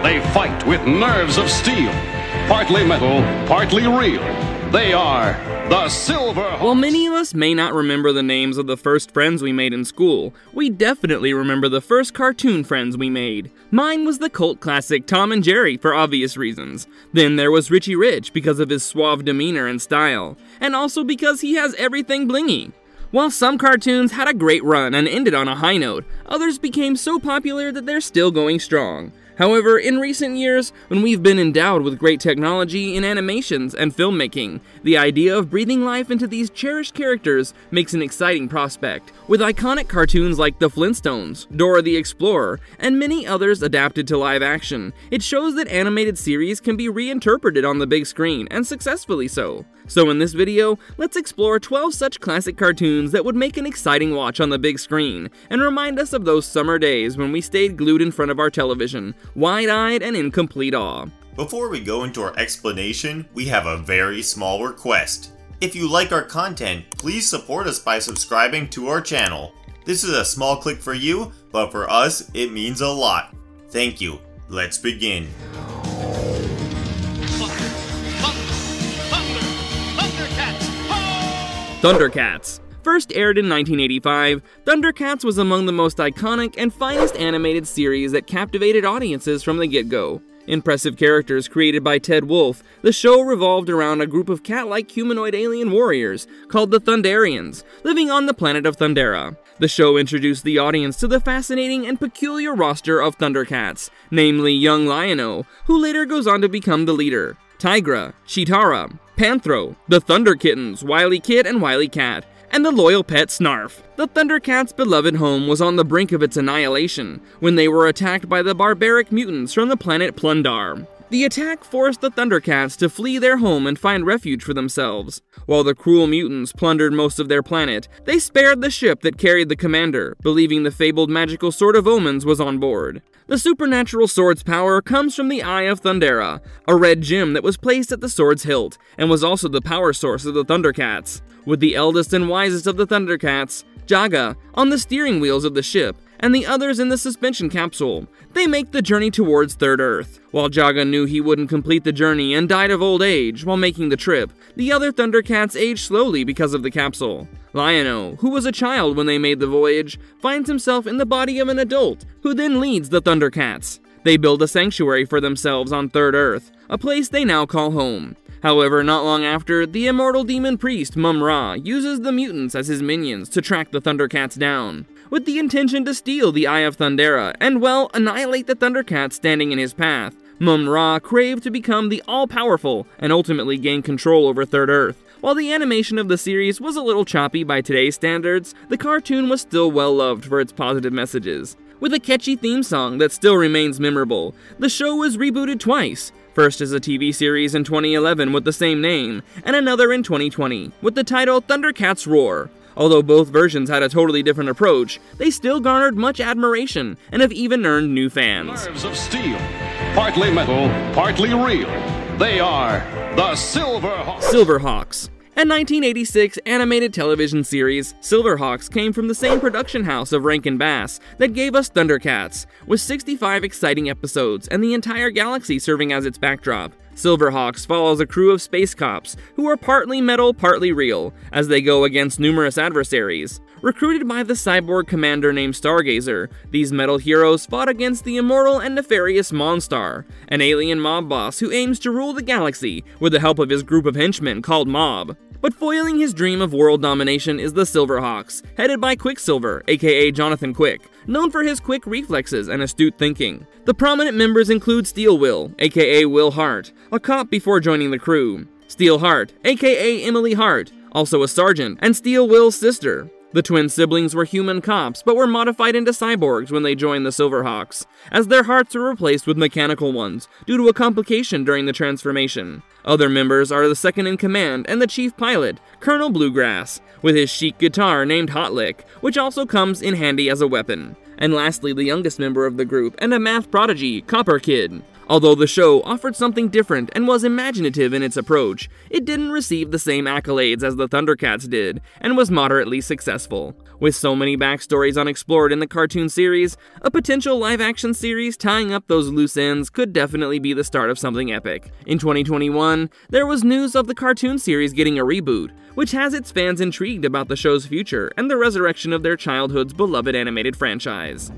They fight with nerves of steel, partly metal, partly real. They are the Silverhawks. While many of us may not remember the names of the first friends we made in school, we definitely remember the first cartoon friends we made. Mine was the cult classic Tom and Jerry for obvious reasons. Then there was Richie Rich because of his suave demeanor and style, and also because he has everything blingy. While some cartoons had a great run and ended on a high note, others became so popular that they're still going strong. However, in recent years, when we've been endowed with great technology in animations and filmmaking, the idea of breathing life into these cherished characters makes an exciting prospect. With iconic cartoons like The Flintstones, Dora the Explorer, and many others adapted to live action, it shows that animated series can be reinterpreted on the big screen, and successfully so. So in this video, let's explore 12 such classic cartoons that would make an exciting watch on the big screen, and remind us of those summer days when we stayed glued in front of our television, wide-eyed and in complete awe. Before we go into our explanation, we have a very small request. If you like our content, please support us by subscribing to our channel. This is a small click for you, but for us, it means a lot. Thank you. Let's begin. Thundercats. First aired in 1985, Thundercats was among the most iconic and finest animated series that captivated audiences from the get-go. Impressive characters created by Ted Wolfe, the show revolved around a group of cat-like humanoid alien warriors called the Thunderians, living on the planet of Thundera. The show introduced the audience to the fascinating and peculiar roster of Thundercats, namely young Lion-O, who later goes on to become the leader, Tigra, Cheetara, Panthro, the Thunder Kittens, Wily Kit and Wily Cat, and the loyal pet Snarf. The Thundercats' beloved home was on the brink of its annihilation when they were attacked by the barbaric mutants from the planet Plundar. The attack forced the Thundercats to flee their home and find refuge for themselves. While the cruel mutants plundered most of their planet, they spared the ship that carried the commander, believing the fabled magical Sword of Omens was on board. The supernatural sword's power comes from the Eye of Thundera, a red gem that was placed at the sword's hilt, and was also the power source of the Thundercats. With the eldest and wisest of the Thundercats, Jaga, on the steering wheels of the ship, and the others in the suspension capsule, they make the journey towards Third Earth. While Jaga knew he wouldn't complete the journey and died of old age while making the trip, the other Thundercats aged slowly because of the capsule. Lion-O, who was a child when they made the voyage, finds himself in the body of an adult, who then leads the Thundercats. They build a sanctuary for themselves on Third Earth, a place they now call home. However, not long after, the immortal demon priest Mumm-Ra uses the mutants as his minions to track the Thundercats down, with the intention to steal the Eye of Thundera and, well, annihilate the Thundercats standing in his path. Mumm-Ra craved to become the all-powerful and ultimately gain control over Third Earth. While the animation of the series was a little choppy by today's standards, the cartoon was still well loved for its positive messages. With a catchy theme song that still remains memorable, the show was rebooted twice. First as a TV series in 2011 with the same name, and another in 2020 with the title Thundercats Roar. Although both versions had a totally different approach, they still garnered much admiration and have even earned new fans. Nerves of steel, partly metal, partly real. They are the Silverhawks. Silverhawks. A 1986 animated television series, Silverhawks came from the same production house of Rankin Bass that gave us Thundercats, with 65 exciting episodes and the entire galaxy serving as its backdrop. Silverhawks follows a crew of space cops who are partly metal, partly real, as they go against numerous adversaries. Recruited by the cyborg commander named Stargazer, these metal heroes fought against the immortal and nefarious Monstar, an alien mob boss who aims to rule the galaxy with the help of his group of henchmen called Mob. But foiling his dream of world domination is the Silverhawks, headed by Quicksilver, aka Jonathan Quick, known for his quick reflexes and astute thinking. The prominent members include Steel Will, aka Will Hart, a cop before joining the crew, Steel Heart, aka Emily Hart, also a sergeant, and Steel Will's sister. The twin siblings were human cops, but were modified into cyborgs when they joined the Silverhawks, as their hearts were replaced with mechanical ones due to a complication during the transformation. Other members are the second-in-command and the chief pilot, Colonel Bluegrass, with his chic guitar named Hot Lick, which also comes in handy as a weapon. And lastly, the youngest member of the group and a math prodigy, Copper Kid. Although the show offered something different and was imaginative in its approach, it didn't receive the same accolades as the Thundercats did, and was moderately successful. With so many backstories unexplored in the cartoon series, a potential live-action series tying up those loose ends could definitely be the start of something epic. In 2021, there was news of the cartoon series getting a reboot, which has its fans intrigued about the show's future and the resurrection of their childhood's beloved animated franchise.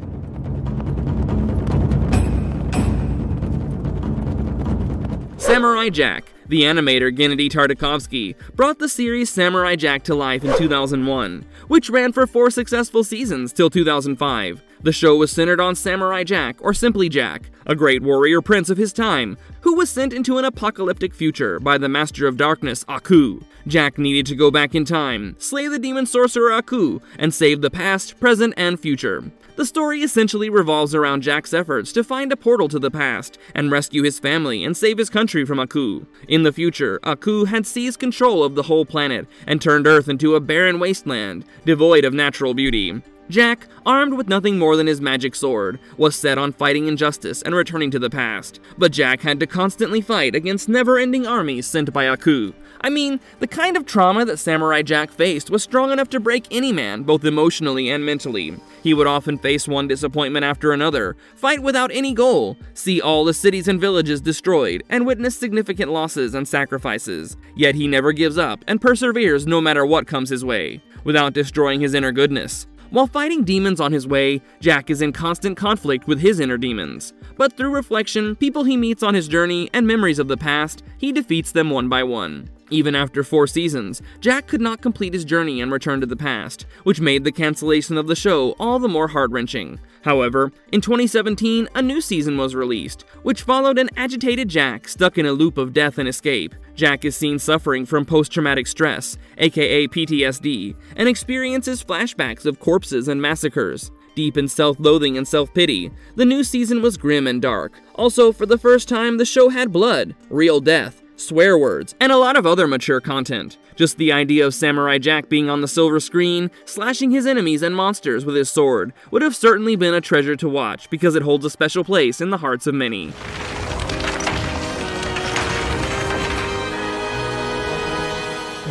Samurai Jack. The animator Gennady Tartakovsky brought the series Samurai Jack to life in 2001, which ran for 4 successful seasons till 2005. The show was centered on Samurai Jack, or simply Jack, a great warrior prince of his time, who was sent into an apocalyptic future by the Master of Darkness, Aku. Jack needed to go back in time, slay the demon sorcerer Aku, and save the past, present, and future. The story essentially revolves around Jack's efforts to find a portal to the past, and rescue his family and save his country from Aku. In the future, Aku had seized control of the whole planet, and turned Earth into a barren wasteland, devoid of natural beauty. Jack, armed with nothing more than his magic sword, was set on fighting injustice and returning to the past, but Jack had to constantly fight against never-ending armies sent by Aku. I mean, the kind of trauma that Samurai Jack faced was strong enough to break any man, both emotionally and mentally. He would often face one disappointment after another, fight without any goal, see all the cities and villages destroyed, and witness significant losses and sacrifices. Yet he never gives up and perseveres no matter what comes his way, without destroying his inner goodness. While fighting demons on his way, Jack is in constant conflict with his inner demons. But through reflection, people he meets on his journey, and memories of the past, he defeats them one by one. Even after 4 seasons, Jack could not complete his journey and return to the past, which made the cancellation of the show all the more heart-wrenching. However, in 2017, a new season was released, which followed an agitated Jack stuck in a loop of death and escape. Jack is seen suffering from post-traumatic stress, aka PTSD, and experiences flashbacks of corpses and massacres. Deep in self-loathing and self-pity, the new season was grim and dark. Also, for the first time, the show had blood, real death, swear words, and a lot of other mature content. Just the idea of Samurai Jack being on the silver screen, slashing his enemies and monsters with his sword, would have certainly been a treasure to watch because it holds a special place in the hearts of many.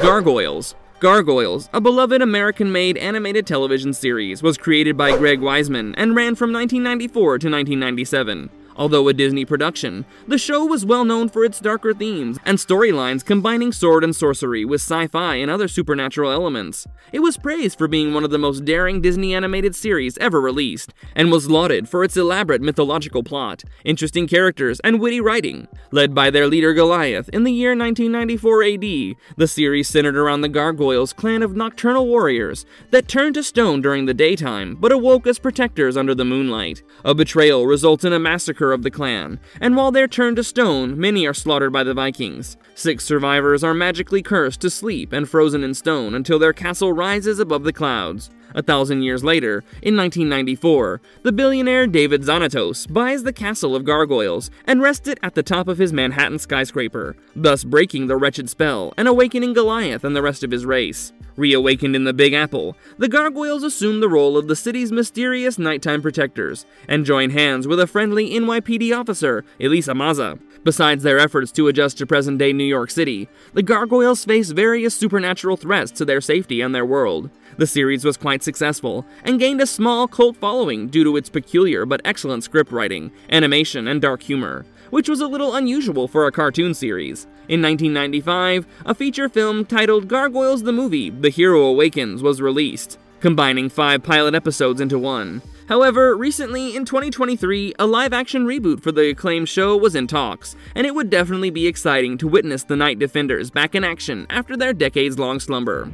Gargoyles. Gargoyles, a beloved American-made animated television series, was created by Greg Weisman and ran from 1994 to 1997. Although a Disney production, the show was well known for its darker themes and storylines combining sword and sorcery with sci-fi and other supernatural elements. It was praised for being one of the most daring Disney animated series ever released, and was lauded for its elaborate mythological plot, interesting characters, and witty writing. Led by their leader Goliath in the year 1994 AD, the series centered around the Gargoyles clan of nocturnal warriors that turned to stone during the daytime but awoke as protectors under the moonlight. A betrayal results in a massacre of the clan, and while they're turned to stone, many are slaughtered by the Vikings. 6 survivors are magically cursed to sleep and frozen in stone until their castle rises above the clouds. 1,000 years later, in 1994, the billionaire David Xanatos buys the castle of Gargoyles and rests it at the top of his Manhattan skyscraper, thus breaking the wretched spell and awakening Goliath and the rest of his race. Reawakened in the Big Apple, the Gargoyles assume the role of the city's mysterious nighttime protectors, and join hands with a friendly NYPD officer, Elisa Maza. Besides their efforts to adjust to present-day New York City, the Gargoyles face various supernatural threats to their safety and their world. The series was quite successful, and gained a small cult following due to its peculiar but excellent script writing, animation, and dark humor, which was a little unusual for a cartoon series. In 1995, a feature film titled Gargoyles the Movie: The Hero Awakens was released, combining 5 pilot episodes into one. However, recently, in 2023, a live-action reboot for the acclaimed show was in talks, and it would definitely be exciting to witness the Night Defenders back in action after their decades-long slumber.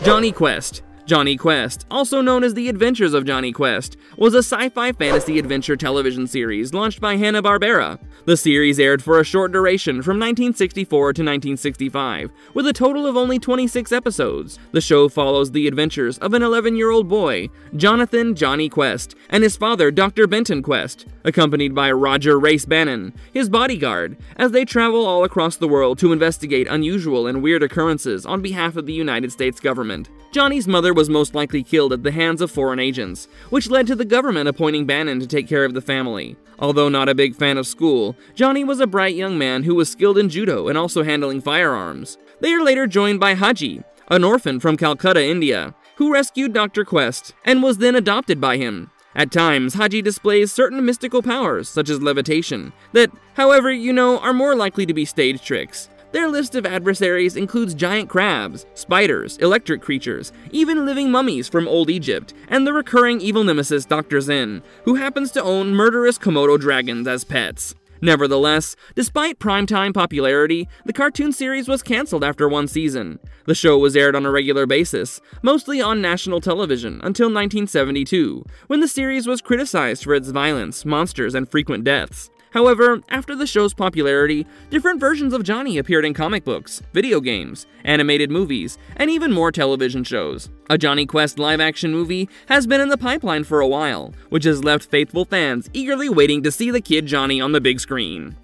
Jonny Quest. Jonny Quest, also known as The Adventures of Jonny Quest, was a sci-fi fantasy adventure television series launched by Hanna-Barbera. The series aired for a short duration from 1964 to 1965, with a total of only 26 episodes. The show follows the adventures of an 11-year-old boy, Jonathan Jonny Quest, and his father, Dr. Benton Quest, accompanied by Roger Race Bannon, his bodyguard, as they travel all across the world to investigate unusual and weird occurrences on behalf of the United States government. Johnny's mother was most likely killed at the hands of foreign agents, which led to the government appointing Bannon to take care of the family. Although not a big fan of school, Johnny was a bright young man who was skilled in judo and also handling firearms. They are later joined by Haji, an orphan from Calcutta, India, who rescued Dr. Quest and was then adopted by him. At times, Haji displays certain mystical powers, such as levitation, that, however, are more likely to be stage tricks. Their list of adversaries includes giant crabs, spiders, electric creatures, even living mummies from Old Egypt, and the recurring evil nemesis Dr. Zen, who happens to own murderous Komodo dragons as pets. Nevertheless, despite primetime popularity, the cartoon series was cancelled after one season. The show was aired on a regular basis, mostly on national television, until 1972, when the series was criticized for its violence, monsters, and frequent deaths. However, after the show's popularity, different versions of Johnny appeared in comic books, video games, animated movies, and even more television shows. A Johnny Quest live-action movie has been in the pipeline for a while, which has left faithful fans eagerly waiting to see the kid Johnny on the big screen.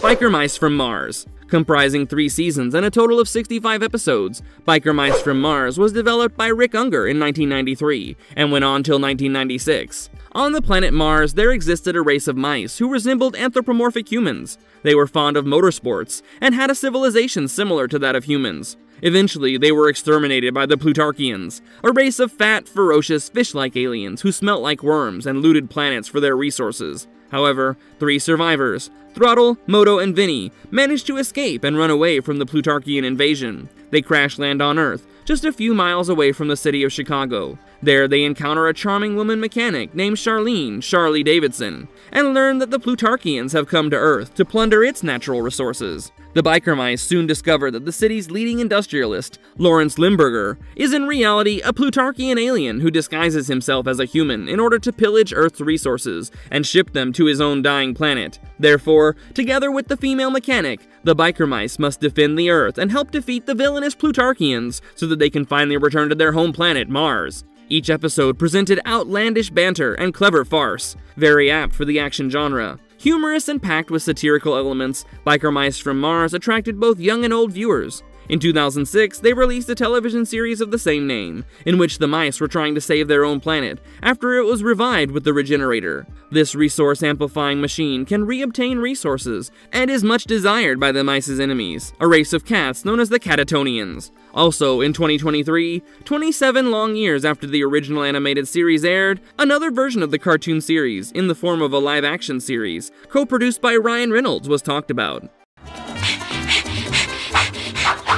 Biker Mice from Mars. Comprising 3 seasons and a total of 65 episodes, Biker Mice from Mars was developed by Rick Unger in 1993 and went on till 1996. On the planet Mars, there existed a race of mice who resembled anthropomorphic humans. They were fond of motorsports and had a civilization similar to that of humans. Eventually, they were exterminated by the Plutarchians, a race of fat, ferocious, fish-like aliens who smelt like worms and looted planets for their resources. However, 3 survivors, Throttle, Moto, and Vinny, managed to escape and run away from the Plutarchian invasion. They crash-land on Earth, just a few miles away from the city of Chicago. There, they encounter a charming woman mechanic named Charlie Davidson, and learn that the Plutarchians have come to Earth to plunder its natural resources. The Biker Mice soon discover that the city's leading industrialist, Lawrence Limburger, is in reality a Plutarchian alien who disguises himself as a human in order to pillage Earth's resources and ship them to his own dying planet. Therefore, together with the female mechanic, the Biker Mice must defend the Earth and help defeat the villainous Plutarchians so that they can finally return to their home planet, Mars. Each episode presented outlandish banter and clever farce, very apt for the action genre. Humorous and packed with satirical elements, Biker Mice from Mars attracted both young and old viewers. In 2006, they released a television series of the same name, in which the mice were trying to save their own planet after it was revived with the Regenerator. This resource-amplifying machine can reobtain resources, and is much desired by the mice's enemies, a race of cats known as the Catatonians. Also, in 2023, 27 long years after the original animated series aired, another version of the cartoon series, in the form of a live-action series, co-produced by Ryan Reynolds, was talked about.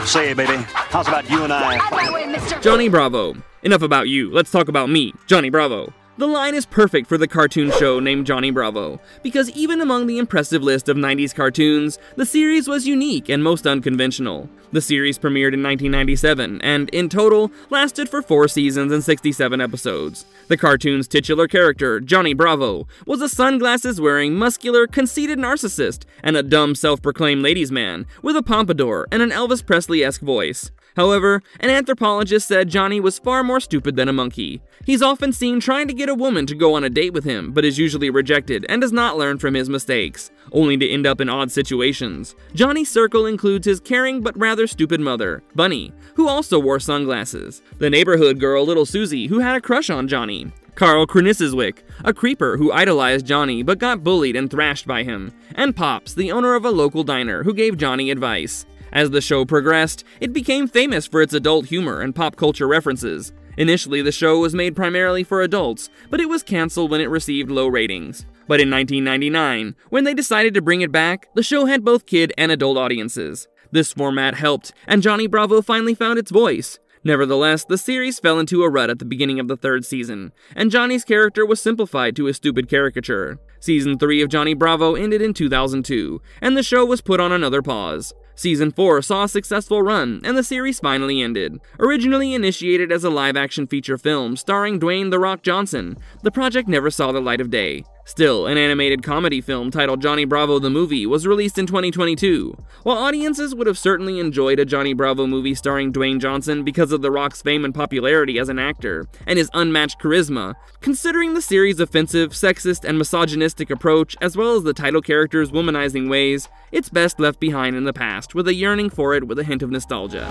Say, baby, how's about you and I? Johnny Bravo. Enough about you, let's talk about me, Johnny Bravo. The line is perfect for the cartoon show named Johnny Bravo, because even among the impressive list of 90s cartoons, the series was unique and most unconventional. The series premiered in 1997, and, in total, lasted for 4 seasons and 67 episodes. The cartoon's titular character, Johnny Bravo, was a sunglasses-wearing, muscular, conceited narcissist, and a dumb self-proclaimed ladies' man, with a pompadour and an Elvis Presley-esque voice. However, an anthropologist said Johnny was far more stupid than a monkey. He's often seen trying to get a woman to go on a date with him, but is usually rejected and does not learn from his mistakes, only to end up in odd situations. Johnny's circle includes his caring but rather stupid mother, Bunny, who also wore sunglasses, the neighborhood girl Little Susie, who had a crush on Johnny, Carl Krenisizwick, a creeper who idolized Johnny but got bullied and thrashed by him, and Pops, the owner of a local diner who gave Johnny advice. As the show progressed, it became famous for its adult humor and pop culture references. Initially, the show was made primarily for adults, but it was canceled when it received low ratings. But in 1999, when they decided to bring it back, the show had both kid and adult audiences. This format helped, and Johnny Bravo finally found its voice. Nevertheless, the series fell into a rut at the beginning of the 3rd season, and Johnny's character was simplified to a stupid caricature. Season 3 of Johnny Bravo ended in 2002, and the show was put on another pause. Season 4 saw a successful run, and the series finally ended. Originally initiated as a live-action feature film starring Dwayne "The Rock" Johnson, the project never saw the light of day. Still, an animated comedy film titled Johnny Bravo the Movie was released in 2022. While audiences would have certainly enjoyed a Johnny Bravo movie starring Dwayne Johnson because of The Rock's fame and popularity as an actor, and his unmatched charisma, considering the series' offensive, sexist, and misogynistic approach, as well as the title character's womanizing ways, it's best left behind in the past with a yearning for it with a hint of nostalgia.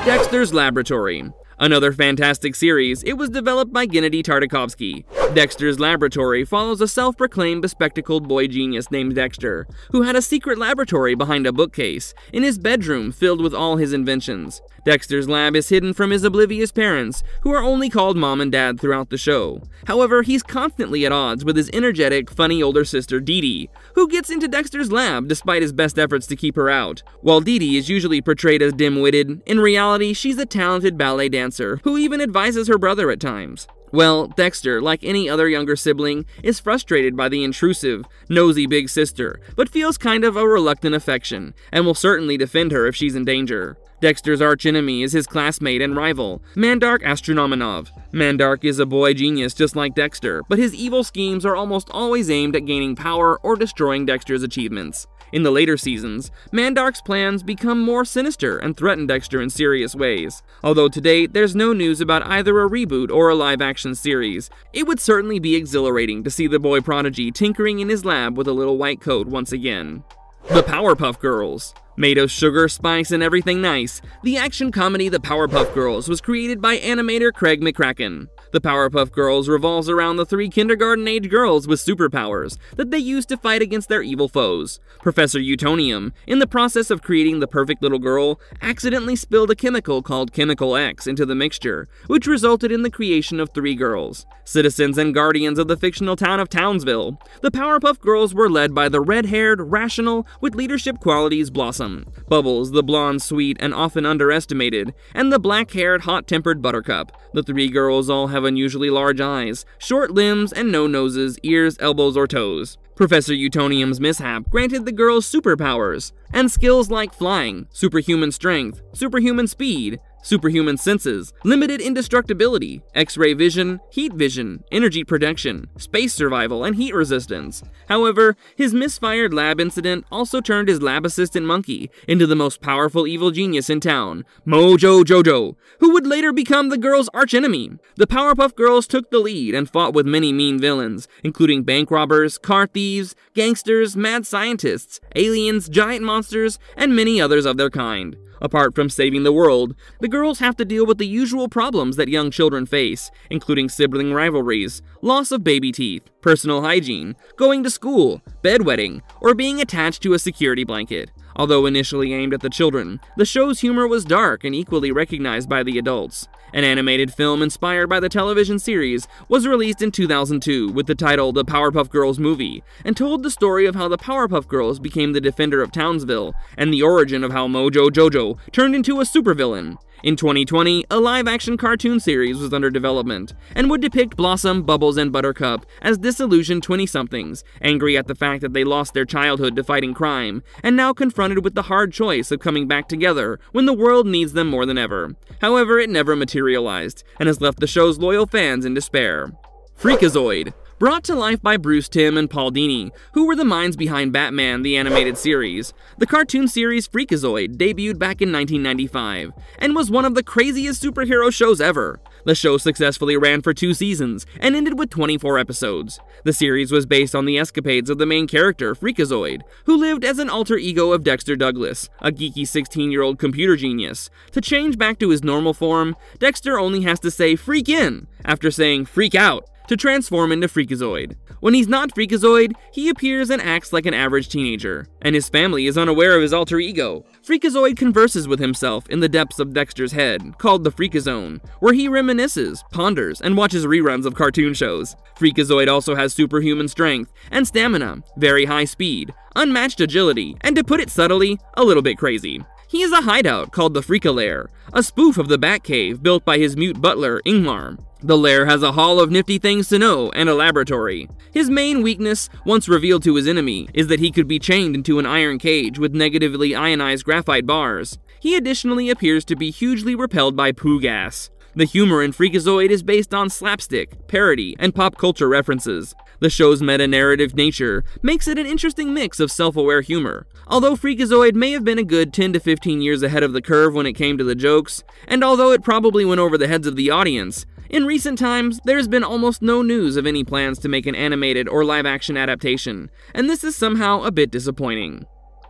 Dexter's Laboratory. Another fantastic series, it was developed by Gennady Tartakovsky. Dexter's Laboratory follows a self-proclaimed bespectacled boy genius named Dexter, who had a secret laboratory behind a bookcase in his bedroom filled with all his inventions. Dexter's lab is hidden from his oblivious parents, who are only called Mom and Dad throughout the show. However, he's constantly at odds with his energetic, funny older sister Dee Dee, who gets into Dexter's lab despite his best efforts to keep her out. While Dee Dee is usually portrayed as dim-witted, in reality she's a talented ballet dancer who even advises her brother at times. Well, Dexter, like any other younger sibling, is frustrated by the intrusive, nosy big sister, but feels kind of a reluctant affection, and will certainly defend her if she's in danger. Dexter's archenemy is his classmate and rival, Mandark Astronominov. Mandark is a boy genius just like Dexter, but his evil schemes are almost always aimed at gaining power or destroying Dexter's achievements. In the later seasons, Mandark's plans become more sinister and threaten Dexter in serious ways. Although to date, there's no news about either a reboot or a live-action series, it would certainly be exhilarating to see the boy prodigy tinkering in his lab with a little white coat once again. The Powerpuff Girls. Made of sugar, spice, and everything nice, the action comedy The Powerpuff Girls was created by animator Craig McCracken. The Powerpuff Girls revolves around the 3 kindergarten-age girls with superpowers that they use to fight against their evil foes. Professor Utonium, in the process of creating the perfect little girl, accidentally spilled a chemical called Chemical X into the mixture, which resulted in the creation of 3 girls. Citizens and guardians of the fictional town of Townsville, the Powerpuff Girls were led by the red-haired, rational, with leadership qualities Blossom, Bubbles, the blonde, sweet, and often underestimated, and the black-haired, hot-tempered Buttercup. The 3 girls all have unusually large eyes, short limbs, and no noses, ears, elbows, or toes. Professor Utonium's mishap granted the girls superpowers, and skills like flying, superhuman strength, superhuman speed, superhuman senses, limited indestructibility, X-ray vision, heat vision, energy protection, space survival, and heat resistance. However, his misfired lab incident also turned his lab assistant Monkey into the most powerful evil genius in town, Mojo Jojo, who would later become the girls' archenemy. The Powerpuff Girls took the lead and fought with many mean villains, including bank robbers, car thieves, gangsters, mad scientists, aliens, giant monsters, and many others of their kind. Apart from saving the world, the girls have to deal with the usual problems that young children face, including sibling rivalries, loss of baby teeth, personal hygiene, going to school, bedwetting, or being attached to a security blanket. Although initially aimed at the children, the show's humor was dark and equally recognized by the adults. An animated film inspired by the television series was released in 2002 with the title The Powerpuff Girls Movie, and told the story of how the Powerpuff Girls became the defender of Townsville, and the origin of how Mojo Jojo turned into a supervillain. In 2020, a live-action cartoon series was under development, and would depict Blossom, Bubbles, and Buttercup as disillusioned 20-somethings, angry at the fact that they lost their childhood to fighting crime, and now confronted with the hard choice of coming back together when the world needs them more than ever. However, it never materialized, and has left the show's loyal fans in despair. Freakazoid. Brought to life by Bruce Timm and Paul Dini, who were the minds behind Batman the Animated Series, the cartoon series Freakazoid debuted back in 1995, and was one of the craziest superhero shows ever. The show successfully ran for 2 seasons, and ended with 24 episodes. The series was based on the escapades of the main character, Freakazoid, who lived as an alter ego of Dexter Douglas, a geeky 16-year-old computer genius. To change back to his normal form, Dexter only has to say "freak in" after saying "freak out" to transform into Freakazoid. When he's not Freakazoid, he appears and acts like an average teenager, and his family is unaware of his alter ego. Freakazoid converses with himself in the depths of Dexter's head, called the Freakazone, where he reminisces, ponders, and watches reruns of cartoon shows. Freakazoid also has superhuman strength and stamina, very high speed, unmatched agility, and to put it subtly, a little bit crazy. He is a hideout called the Freaka-Lair, a spoof of the Batcave built by his mute butler, Ingmar. The lair has a hall of nifty things to know and a laboratory. His main weakness, once revealed to his enemy, is that he could be chained into an iron cage with negatively ionized graphite bars. He additionally appears to be hugely repelled by poo gas. The humor in Freakazoid is based on slapstick, parody, and pop culture references. The show's meta-narrative nature makes it an interesting mix of self-aware humor. Although Freakazoid may have been a good 10 to 15 years ahead of the curve when it came to the jokes, and although it probably went over the heads of the audience, in recent times, there's been almost no news of any plans to make an animated or live-action adaptation, and this is somehow a bit disappointing.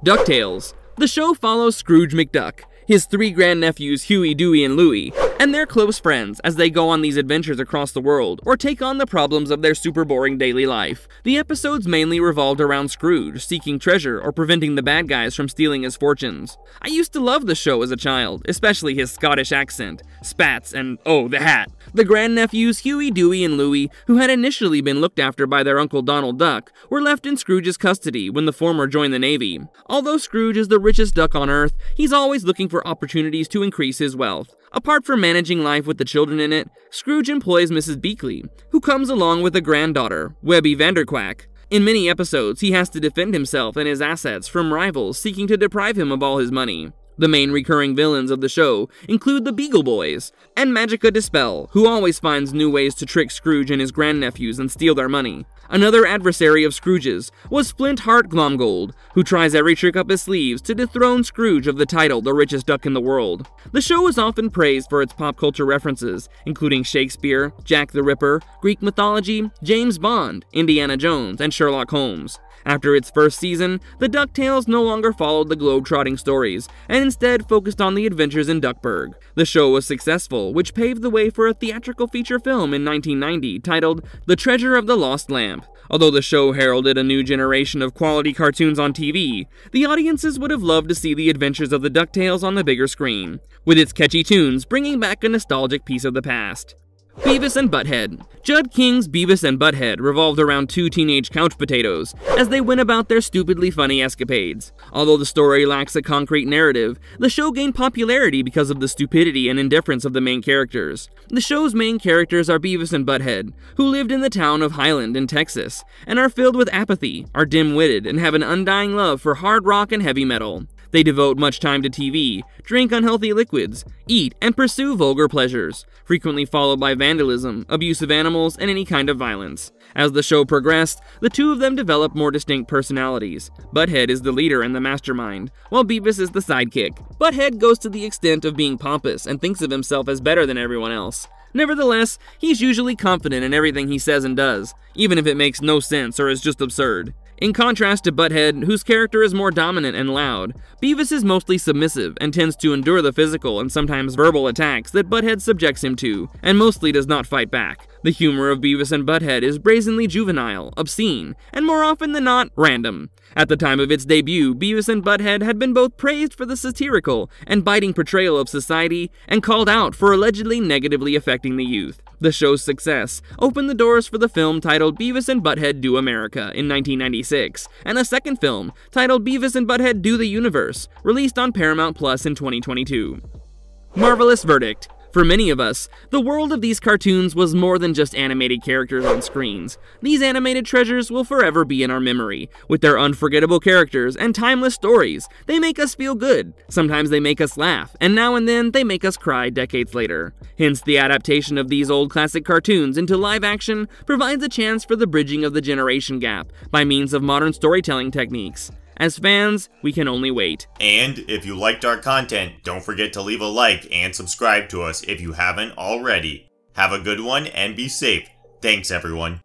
DuckTales. The show follows Scrooge McDuck, his 3 grandnephews Huey, Dewey, and Louie, and their close friends as they go on these adventures across the world or take on the problems of their super boring daily life. The episodes mainly revolved around Scrooge seeking treasure or preventing the bad guys from stealing his fortunes. I used to love the show as a child, especially his Scottish accent, spats, and oh, the hat. The grandnephews Huey, Dewey, and Louie, who had initially been looked after by their Uncle Donald Duck, were left in Scrooge's custody when the former joined the Navy. Although Scrooge is the richest duck on Earth, he's always looking for opportunities to increase his wealth. Apart from managing life with the children in it, Scrooge employs Mrs. Beakley, who comes along with a granddaughter, Webby Vanderquack. In many episodes, he has to defend himself and his assets from rivals seeking to deprive him of all his money. The main recurring villains of the show include the Beagle Boys and Magica De Spell, who always finds new ways to trick Scrooge and his grandnephews and steal their money. Another adversary of Scrooge's was Flint Heart Glomgold, who tries every trick up his sleeves to dethrone Scrooge of the title the richest duck in the world. The show is often praised for its pop culture references, including Shakespeare, Jack the Ripper, Greek mythology, James Bond, Indiana Jones, and Sherlock Holmes. After its first season, the DuckTales no longer followed the globe-trotting stories, and instead focused on the adventures in Duckburg. The show was successful, which paved the way for a theatrical feature film in 1990 titled The Treasure of the Lost Lamp. Although the show heralded a new generation of quality cartoons on TV, the audiences would have loved to see the adventures of the DuckTales on the bigger screen, with its catchy tunes bringing back a nostalgic piece of the past. Beavis and Butthead. Judd King's Beavis and Butthead revolved around 2 teenage couch potatoes as they went about their stupidly funny escapades. Although the story lacks a concrete narrative, the show gained popularity because of the stupidity and indifference of the main characters. The show's main characters are Beavis and Butthead, who lived in the town of Highland in Texas, and are filled with apathy, are dim-witted, and have an undying love for hard rock and heavy metal. They devote much time to TV, drink unhealthy liquids, eat, and pursue vulgar pleasures, frequently followed by vandalism, abuse of animals, and any kind of violence. As the show progressed, the two of them developed more distinct personalities. Butthead is the leader and the mastermind, while Beavis is the sidekick. Butthead goes to the extent of being pompous and thinks of himself as better than everyone else. Nevertheless, he's usually confident in everything he says and does, even if it makes no sense or is just absurd. In contrast to Butthead, whose character is more dominant and loud, Beavis is mostly submissive and tends to endure the physical and sometimes verbal attacks that Butthead subjects him to, and mostly does not fight back. The humor of Beavis and Butthead is brazenly juvenile, obscene, and more often than not, random. At the time of its debut, Beavis and Butthead had been both praised for the satirical and biting portrayal of society and called out for allegedly negatively affecting the youth. The show's success opened the doors for the film titled Beavis and Butthead Do America in 1996, and a second film titled Beavis and Butthead Do the Universe, released on Paramount Plus in 2022. Marvelous Verdict. For many of us, the world of these cartoons was more than just animated characters on screens. These animated treasures will forever be in our memory. With their unforgettable characters and timeless stories, they make us feel good. Sometimes they make us laugh, and now and then they make us cry decades later. Hence, the adaptation of these old classic cartoons into live action provides a chance for the bridging of the generation gap by means of modern storytelling techniques. As fans, we can only wait. And if you liked our content, don't forget to leave a like and subscribe to us if you haven't already. Have a good one and be safe. Thanks everyone.